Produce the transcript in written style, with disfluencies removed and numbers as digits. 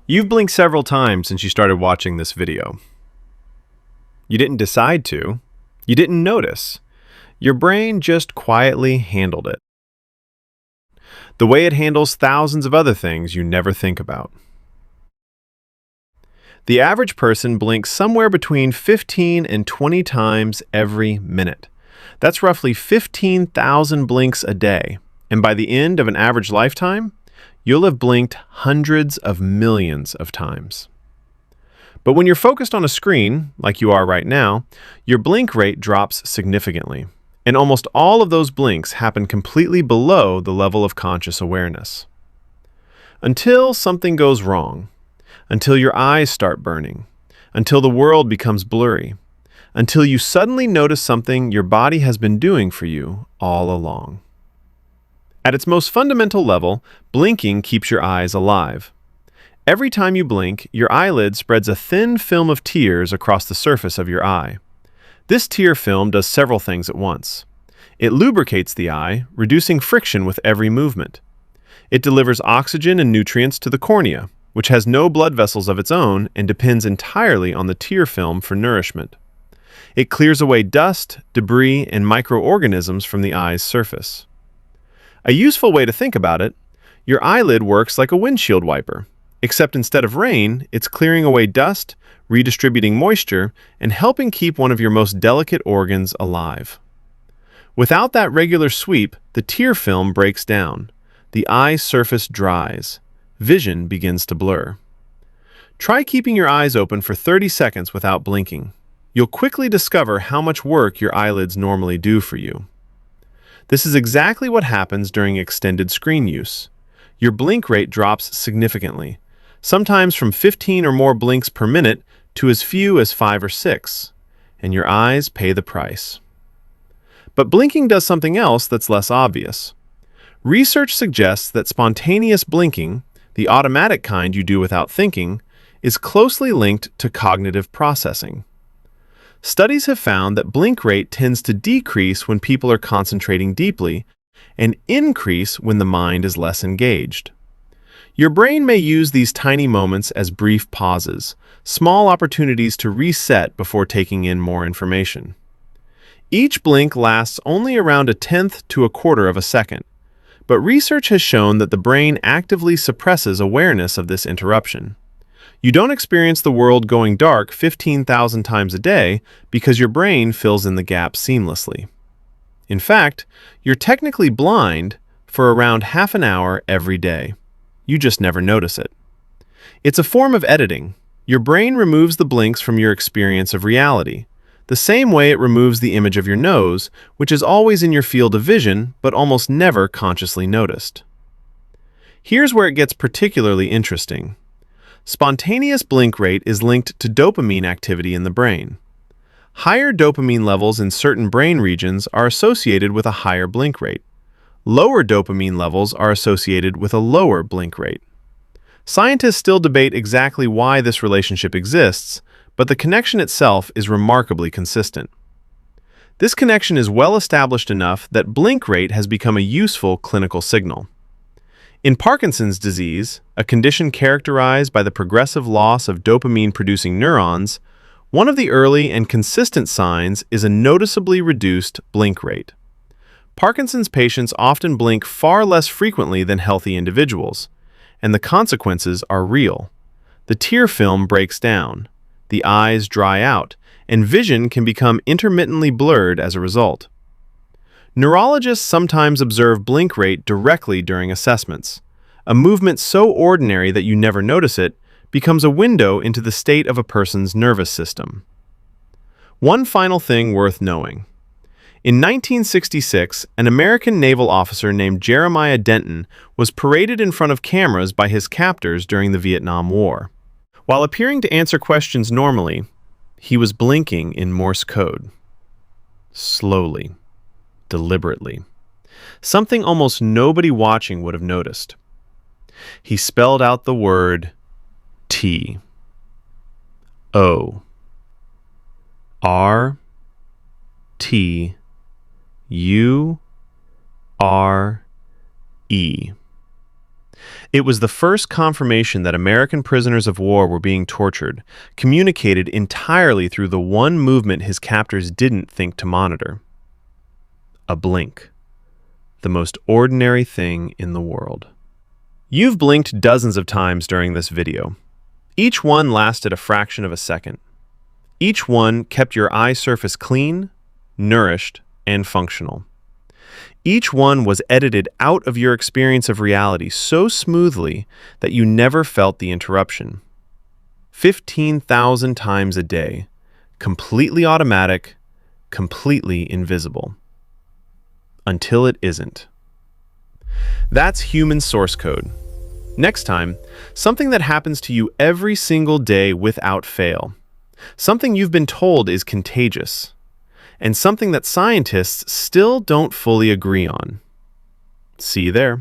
You've blinked several times since you started watching this video. You didn't decide to. You didn't notice. Your brain just quietly handled it. The way it handles thousands of other things you never think about. The average person blinks somewhere between 15 and 20 times every minute. That's roughly 15,000 blinks a day. And by the end of an average lifetime, you'll have blinked hundreds of millions of times. But when you're focused on a screen, like you are right now, your blink rate drops significantly. And almost all of those blinks happen completely below the level of conscious awareness. Until something goes wrong. Until your eyes start burning. Until the world becomes blurry. Until you suddenly notice something your body has been doing for you all along. At its most fundamental level, blinking keeps your eyes alive. Every time you blink, your eyelid spreads a thin film of tears across the surface of your eye. This tear film does several things at once. It lubricates the eye, reducing friction with every movement. It delivers oxygen and nutrients to the cornea, which has no blood vessels of its own and depends entirely on the tear film for nourishment. It clears away dust, debris, and microorganisms from the eye's surface. A useful way to think about it, your eyelid works like a windshield wiper, except instead of rain, it's clearing away dust, redistributing moisture, and helping keep one of your most delicate organs alive. Without that regular sweep, the tear film breaks down. The eye surface dries. Vision begins to blur. Try keeping your eyes open for 30 seconds without blinking. You'll quickly discover how much work your eyelids normally do for you. This is exactly what happens during extended screen use. Your blink rate drops significantly, sometimes from 15 or more blinks per minute to as few as 5 or 6, and your eyes pay the price. But blinking does something else that's less obvious. Research suggests that spontaneous blinking, the automatic kind you do without thinking, is closely linked to cognitive processing. Studies have found that blink rate tends to decrease when people are concentrating deeply and increase when the mind is less engaged. Your brain may use these tiny moments as brief pauses, small opportunities to reset before taking in more information. Each blink lasts only around 1/10 to 1/4 of a second, but research has shown that the brain actively suppresses awareness of this interruption. You don't experience the world going dark 15,000 times a day because your brain fills in the gaps seamlessly. In fact, you're technically blind for around half an hour every day. You just never notice it. It's a form of editing. Your brain removes the blinks from your experience of reality, the same way it removes the image of your nose, which is always in your field of vision but almost never consciously noticed. Here's where it gets particularly interesting. Spontaneous blink rate is linked to dopamine activity in the brain. Higher dopamine levels in certain brain regions are associated with a higher blink rate. Lower dopamine levels are associated with a lower blink rate. Scientists still debate exactly why this relationship exists, but the connection itself is remarkably consistent. This connection is well established enough that blink rate has become a useful clinical signal. In Parkinson's disease, a condition characterized by the progressive loss of dopamine-producing neurons, one of the early and consistent signs is a noticeably reduced blink rate. Parkinson's patients often blink far less frequently than healthy individuals, and the consequences are real. The tear film breaks down, the eyes dry out, and vision can become intermittently blurred as a result. Neurologists sometimes observe blink rate directly during assessments. A movement so ordinary that you never notice it becomes a window into the state of a person's nervous system. One final thing worth knowing. In 1966, an American naval officer named Jeremiah Denton was paraded in front of cameras by his captors during the Vietnam War. While appearing to answer questions normally, he was blinking in Morse code. Slowly. Deliberately. Something almost nobody watching would have noticed. He spelled out the word T. O. R. T. U. R. E. It was the first confirmation that American prisoners of war were being tortured, communicated entirely through the one movement his captors didn't think to monitor. A blink. The most ordinary thing in the world. You've blinked dozens of times during this video. Each one lasted a fraction of a second. Each one kept your eye surface clean, nourished, and functional. Each one was edited out of your experience of reality so smoothly that you never felt the interruption. 15,000 times a day, completely automatic, completely invisible. Until it isn't. That's human source code. Next time, something that happens to you every single day without fail. Something you've been told is contagious. And something that scientists still don't fully agree on. See you there.